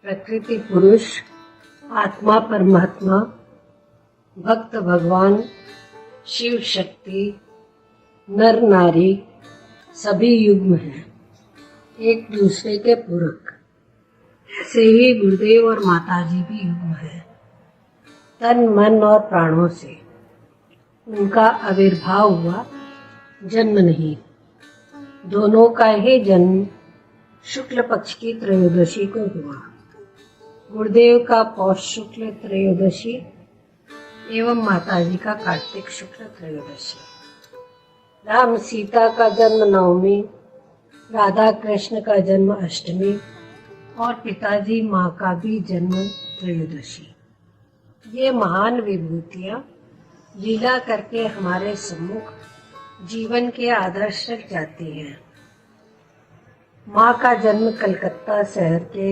प्रकृति पुरुष, आत्मा परमात्मा, भक्त भगवान, शिव शक्ति, नर नारी सभी युग्म हैं, एक दूसरे के पूरक। ऐसे ही गुरुदेव और माताजी भी युग्म हैं। तन मन और प्राणों से उनका आविर्भाव हुआ, जन्म नहीं। दोनों का ही जन्म शुक्ल पक्ष की त्रयोदशी को हुआ। गुरुदेव का पौष शुक्ल त्रयोदशी एवं माताजी का कार्तिक शुक्ल त्रयोदशी। राम सीता का जन्म नवमी, राधा कृष्ण का जन्म अष्टमी और पिताजी माँ का भी जन्म त्रयोदशी। ये महान विभूतियाँ लीला करके हमारे सम्मुख जीवन के आदर्श रख जाती हैं। माँ का जन्म कलकत्ता शहर के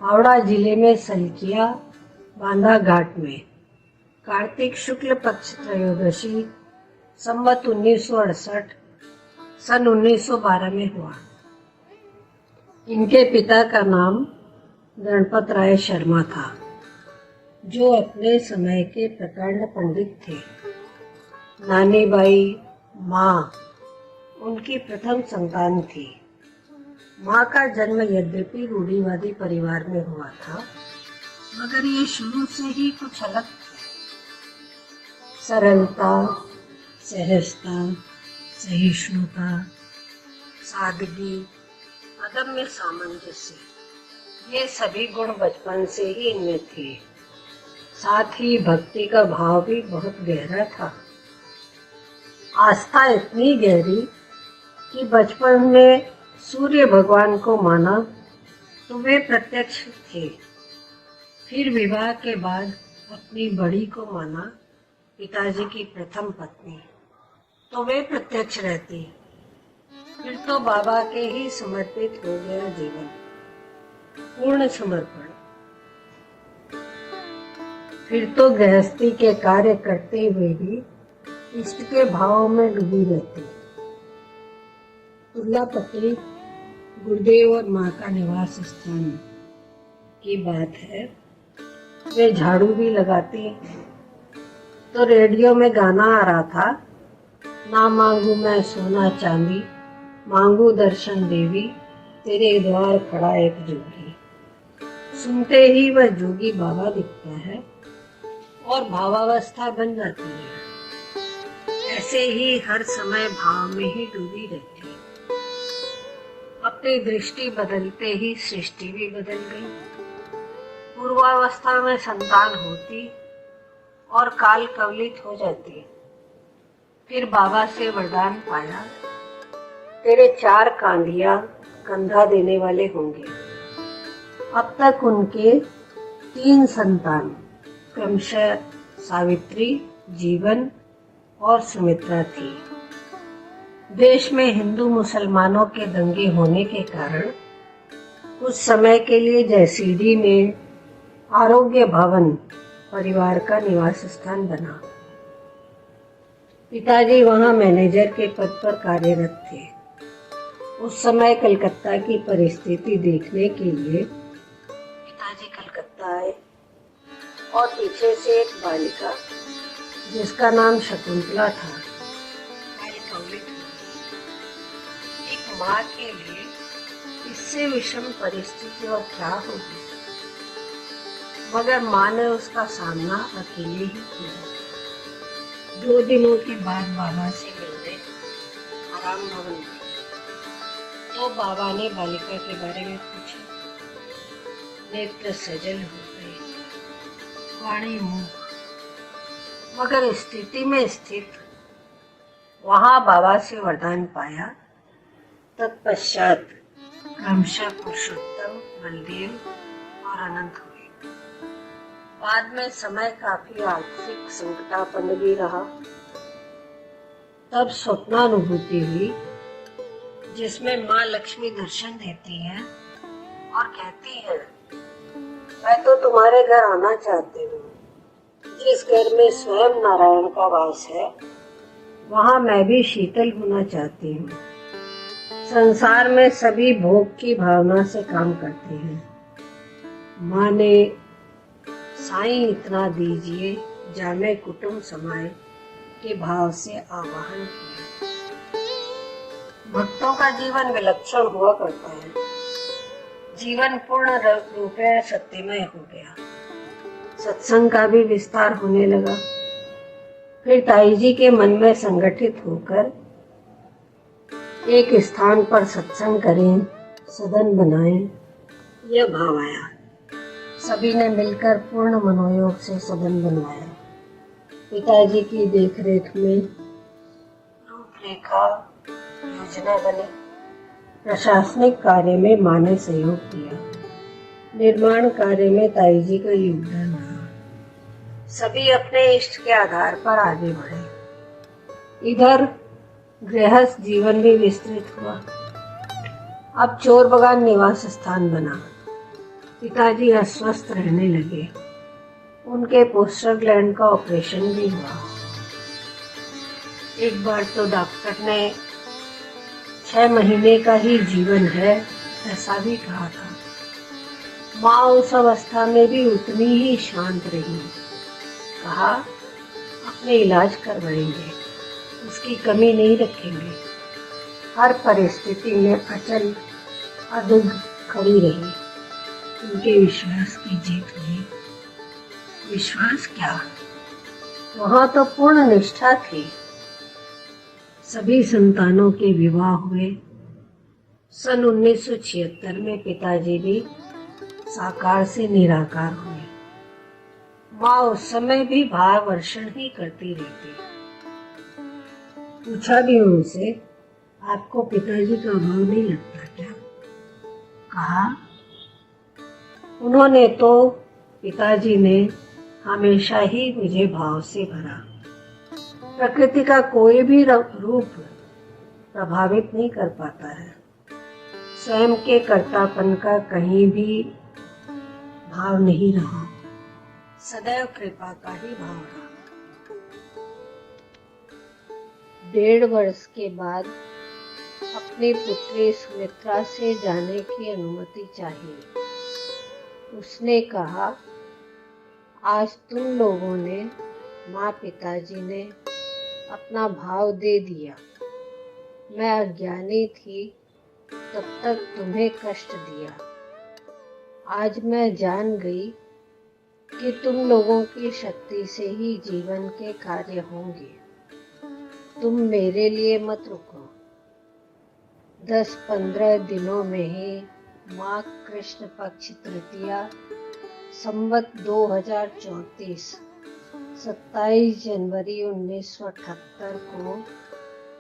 हावड़ा जिले में सलकिया बांधा घाट में कार्तिक शुक्ल पक्ष त्रयोदशी संवत 1968 सन 1912 में हुआ। इनके पिता का नाम गणपत राय शर्मा था, जो अपने समय के प्रकांड पंडित थे। नानी बाई माँ उनकी प्रथम संतान थी। माँ का जन्म यद्यपि रूढ़िवादी परिवार में हुआ था, मगर ये शुरू से ही कुछ अलग थे। सरलता, सहजता, सहिष्णुता, सादगी, अदम्य सामंजस्य, ये सभी गुण बचपन से ही इनमें थे। साथ ही भक्ति का भाव भी बहुत गहरा था। आस्था इतनी गहरी कि बचपन में सूर्य भगवान को माना तो वे प्रत्यक्ष थे। फिर विवाह के बाद अपनी बड़ी को माना, पिताजी की प्रथम पत्नी, तो वे प्रत्यक्ष रहती। फिर तो बाबा के ही समर्पित हो गया जीवन, पूर्ण समर्पण। फिर तो गृहस्थी के कार्य करते हुए भी इष्ट के भाव में डूबी रहती। तुल्लापट्टी गुरुदेव और माँ का निवास स्थान की बात है। वे झाड़ू भी लगाती तो रेडियो में गाना आ रहा था, ना मांगू मैं सोना चांदी, मांगू दर्शन देवी, तेरे द्वार खड़ा एक जोगी। सुनते ही वह जोगी बाबा दिखता है और भावावस्था बन जाती है। ऐसे ही हर समय भाव में ही डूबी रहती। अपनी दृष्टि बदलते ही सृष्टि भी बदल गई। पूर्वावस्था में संतान होती और काल कवलित हो जाती। फिर बाबा से वरदान पाया, तेरे 4 कांधिया कंधा देने वाले होंगे। अब तक उनके 3 संतान क्रमशः सावित्री, जीवन और सुमित्रा थी। देश में हिंदू मुसलमानों के दंगे होने के कारण कुछ समय के लिए जयसीडी में आरोग्य भवन परिवार का निवास स्थान बना। पिताजी वहां मैनेजर के पद पर कार्यरत थे। उस समय कलकत्ता की परिस्थिति देखने के लिए पिताजी कलकत्ता आए और पीछे से एक बालिका जिसका नाम शकुंतला था, एक माँ के लिए इससे विषम परिस्थिति और क्या होगी। मगर माँ ने उसका सामना अकेले ही किया। 2 दिनों के बाद बाबा से मिलने आराम भवन गई तो बाबा ने बालिका के बारे में पूछा। नेत्र सजल हो गए, वाणी मूक, मगर स्थिति में स्थित। वहां बाबा से वरदान पाया। तत्पश्चात क्रमशः पुरुषोत्तम, बलदेव और अनंत हुए। बाद में समय काफी आर्थिक संकटापन्न भी रहा। तब स्वप्नानुभूति हुई जिसमें माँ लक्ष्मी दर्शन देती है और कहती है, मैं तो तुम्हारे घर आना चाहती हूँ। जिस घर में स्वयं नारायण का वास है वहां मैं भी शीतल होना चाहती हूँ। संसार में सभी भोग की भावना से काम करते हैं, माँ ने साईं इतना दीजिए जामे कुटुंब समाए के भाव से आवाहन किया। भक्तों का जीवन विलक्षण हुआ करता है। जीवन पूर्ण रूप में सत्यमय हो गया। सत्संग का भी विस्तार होने लगा। फिर ताई जी के मन में संगठित होकर एक स्थान पर सत्संग करें, सदन बनाएं, यह भाव आया। सभी ने मिलकर पूर्ण मनोयोग से सदन बनवाया। पिताजी की देखरेख में रूपरेखा योजना बनी। प्रशासनिक कार्य में माँ ने सहयोग किया। निर्माण कार्य में ताई जी का योगदान रहा। सभी अपने इष्ट के आधार पर आगे बढ़े। इधर गृहस्थ जीवन भी विस्तृत हुआ। अब चोर बगान निवास स्थान बना। पिताजी अस्वस्थ रहने लगे। उनके पोस्टर ग्लैंड का ऑपरेशन भी हुआ। एक बार तो डॉक्टर ने 6 महीने का ही जीवन है ऐसा भी कहा था। माँ उस अवस्था में भी उतनी ही शांत रही। कहा अपने इलाज करवाएंगे, उसकी कमी नहीं रखेंगे। हर परिस्थिति में अचल अडिग खड़ी रही। उनके विश्वास की जीत हुई। विश्वास क्या, वहां तो पूर्ण निष्ठा थी। सभी संतानों के विवाह हुए। सन 1976 में पिताजी भी साकार से निराकार हुए। माँ उस समय भी भाव वर्षण ही करती रहती। पूछा भी उनसे, आपको पिताजी का अभाव नहीं लगता क्या? कहा उन्होंने तो पिताजी ने हमेशा ही मुझे भाव से भरा। प्रकृति का कोई भी रूप प्रभावित नहीं कर पाता है। स्वयं के कर्तापन का कहीं भी भाव नहीं रहा। सदैव कृपा का ही भाव रहा। 1.5 वर्ष के बाद अपनी पुत्री सुमित्रा से जाने की अनुमति चाहिए। उसने कहा, आज तुम लोगों ने, माँ पिताजी ने अपना भाव दे दिया। मैं अज्ञानी थी, तब तक तुम्हें कष्ट दिया। आज मैं जान गई कि तुम लोगों की शक्ति से ही जीवन के कार्य होंगे। तुम मेरे लिए मत रुको। 10-15 दिनों में ही माघ कृष्ण पक्ष तृतीया संवत 2034 27 जनवरी 1978 को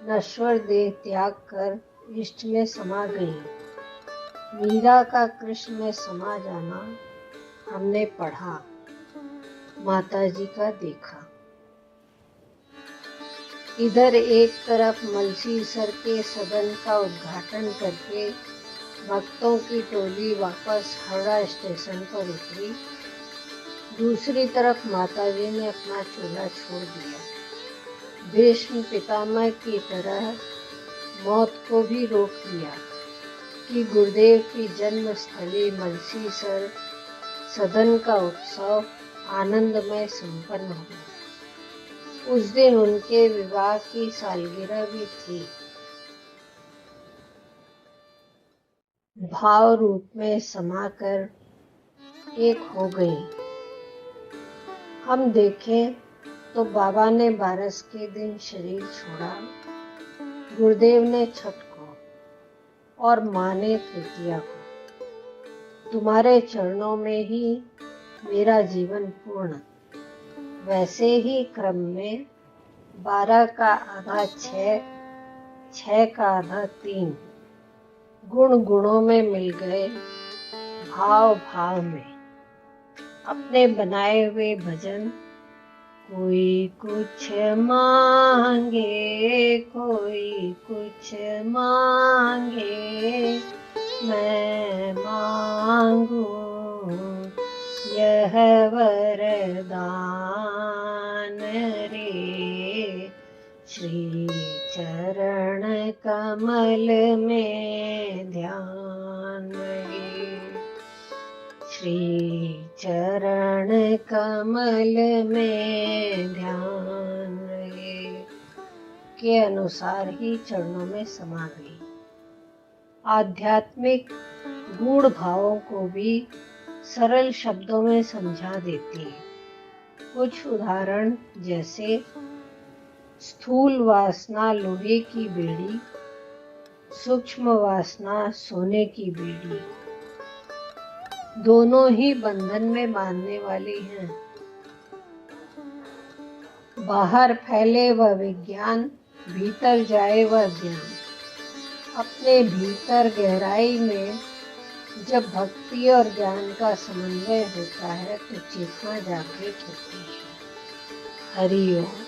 नश्वर देह त्याग कर इष्ट में समा गई। मीरा का कृष्ण में समा जाना हमने पढ़ा, माताजी का देखा। इधर एक तरफ मलसीसर के सदन का उद्घाटन करके भक्तों की टोली वापस हावड़ा स्टेशन पर उतरी। दूसरी तरफ माताजी ने अपना चूल्हा छोड़ दिया। भीष्म पितामह की तरह मौत को भी रोक दिया कि गुरुदेव की जन्मस्थली मलसीसर सदन का उत्सव आनंदमय संपन्न हो। उस दिन उनके विवाह की सालगिरह भी थी। भाव रूप में समाकर एक हो गई। हम देखें तो बाबा ने 12 के दिन शरीर छोड़ा, गुरुदेव ने छठ को और माँ ने तृतीया को। तुम्हारे चरणों में ही मेरा जीवन पूर्ण। वैसे ही क्रम में 12 का आधा 6, 6 का आधा 3 गुण गुणों में मिल गए, भाव भाव में। अपने बनाए हुए भजन, कोई कुछ मांगे, कोई कुछ मांगे, मैं मांगू यह वरदान रे, श्री चरण कमल में ध्यान रे। श्री चरण कमल में ध्यान रहे के अनुसार ही चरणों में समा गई। आध्यात्मिक गूढ़ भावों को भी सरल शब्दों में समझा देती है। कुछ उदाहरण जैसे स्थूल वासना लोहे की बेड़ी, सूक्ष्म वासना सोने की बेड़ी, दोनों ही बंधन में बांधने वाली हैं। बाहर फैले वह विज्ञान, भीतर जाए वह ज्ञान। अपने भीतर गहराई में जब भक्ति और ज्ञान का समन्वय होता है तो चेतना जागृत होती है। हरि ओम।